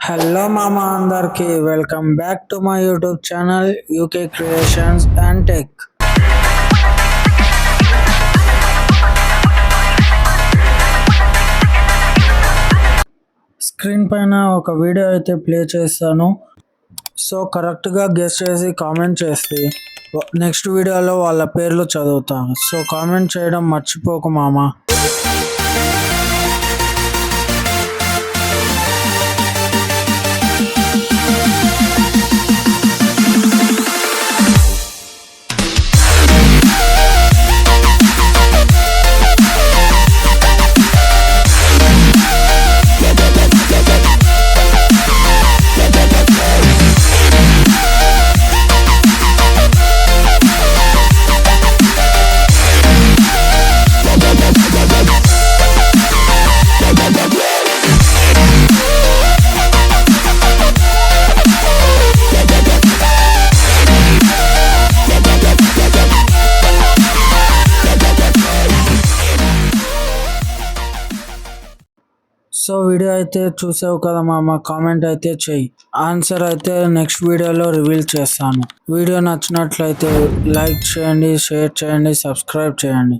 Hello మామ అందరికి welcome back to my YouTube channel UK creations and tech. Screen పైన ఒక వీడియో అయితే ప్లే చేస్తాను. సో కరెక్ట్గా గెస్ చేసి కామెంట్ చేస్తే నెక్స్ట్ వీడియోలో వాళ్ళ పేర్లు చదువుతాను. సో కామెంట్ చేయడం మర్చిపోకు మామ. సో వీడియో అయితే చూసావు కదా మామ, కామెంట్ అయితే చెయ్యి. ఆన్సర్ అయితే నెక్స్ట్ వీడియోలో రివీల్ చేస్తాను. వీడియో నచ్చినట్లయితే లైక్ చేయండి, షేర్ చేయండి, సబ్స్క్రైబ్ చేయండి.